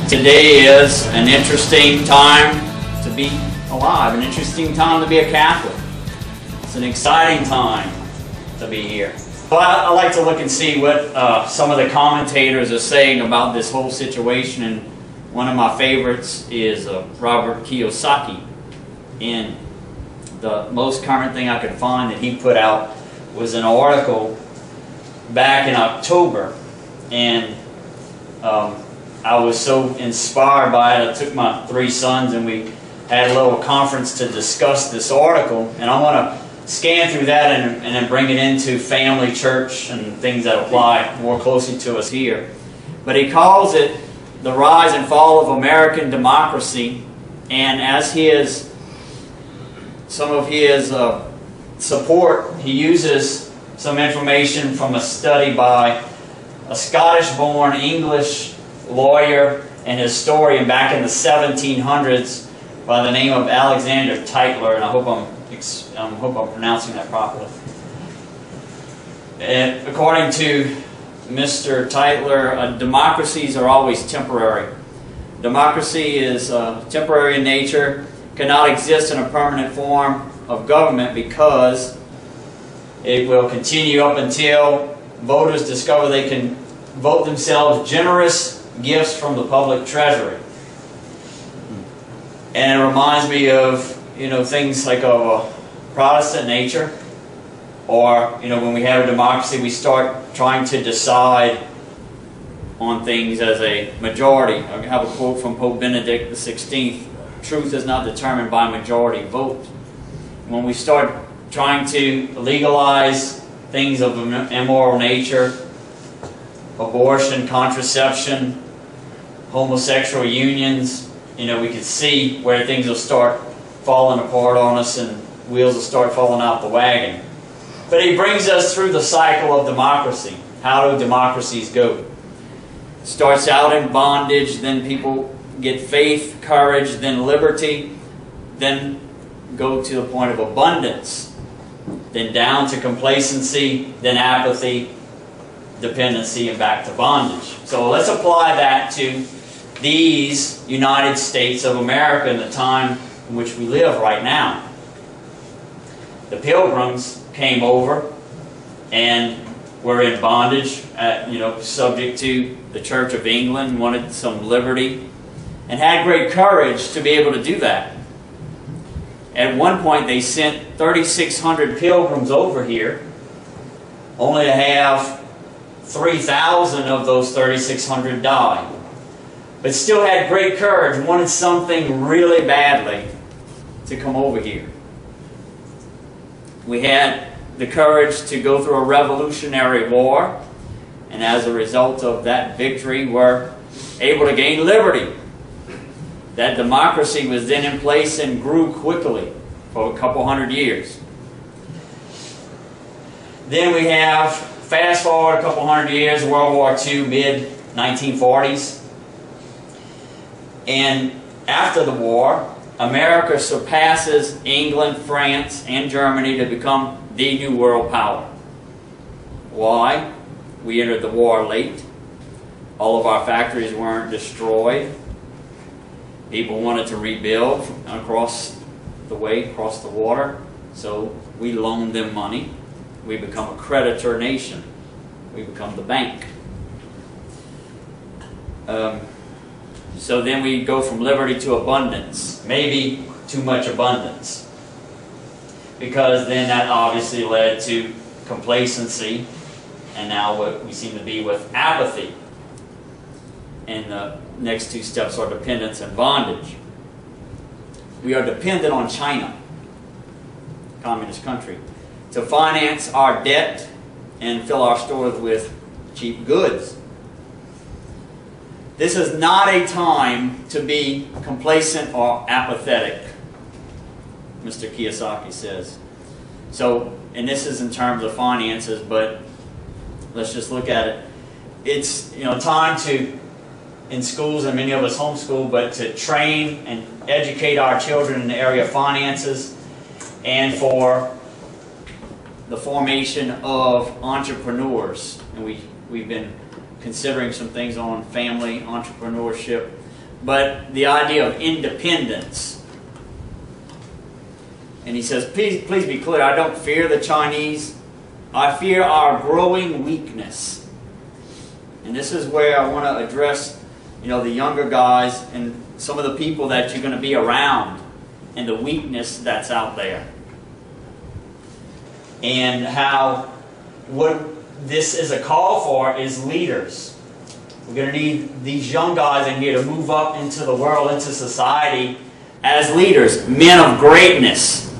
Today is an interesting time to be alive, an interesting time to be a Catholic. It's an exciting time to be here. Well, I like to look and see what some of the commentators are saying about this whole situation, and one of my favorites is Robert Kiyosaki. And the most current thing I could find that he put out was an article back in October, and I was so inspired by it. I took my 3 sons and we had a little conference to discuss this article, and I want to scan through that and then bring it into family, church, and things that apply more closely to us here. But he calls it The Rise and Fall of American Democracy, and as some of his support, he uses some information from a study by a Scottish-born English lawyer and historian back in the 1700s by the name of Alexander Tytler, and I hope I'm pronouncing that properly. And according to Mr. Tytler, democracies are always temporary. Democracy is temporary in nature, cannot exist in a permanent form of government because it will continue up until voters discover they can vote themselves generous gifts from the public treasury. And it reminds me of, things like of a Protestant nature, or, when we have a democracy, we start trying to decide on things as a majority. I have a quote from Pope Benedict XVI, "Truth is not determined by majority vote." When we start trying to legalize things of an immoral nature, abortion, contraception, homosexual unions, we can see where things will start falling apart on us and wheels will start falling out the wagon. But he brings us through the cycle of democracy. How do democracies go? It starts out in bondage, then people get faith, courage, then liberty, then go to the point of abundance, then down to complacency, then apathy, dependency, and back to bondage. So let's apply that to these United States of America in the time in which we live right now. The Pilgrims came over and were in bondage, subject to the Church of England, wanted some liberty, and had great courage to be able to do that. At one point they sent 3,600 pilgrims over here, only to have 3,000 of those 3,600 die. But still had great courage, wanted something really badly to come over here. We had the courage to go through a revolutionary war, and as a result of that victory were able to gain liberty. That democracy was then in place and grew quickly for a couple hundred years. Then we have, fast forward a couple hundred years, World War II, mid-1940s. And after the war, America surpasses England, France, and Germany to become the new world power. Why? We entered the war late. All of our factories weren't destroyed. People wanted to rebuild across the way, across the water, so we loaned them money. We become a creditor nation. We become the bank. So then we go from liberty to abundance, maybe too much abundance, because then that obviously led to complacency, and now what we seem to be with apathy. And the next 2 steps are dependence and bondage. We are dependent on China, communist country, to finance our debt and fill our stores with cheap goods. This is not a time to be complacent or apathetic, Mr. Kiyosaki says. So, and this is in terms of finances, but let's just look at it. It's time to, in schools, and many of us homeschool, but to train and educate our children in the area of finances, and for the formation of entrepreneurs. And we've been considering some things on family entrepreneurship. but the idea of independence. And he says, please be clear, I don't fear the Chinese. I fear our growing weakness. And this is where I want to address, the younger guys and some of the people that you're going to be around and the weakness that's out there. And how what this is a call for is leaders. We're going to need these young guys in here to move up into the world, into society as leaders, men of greatness.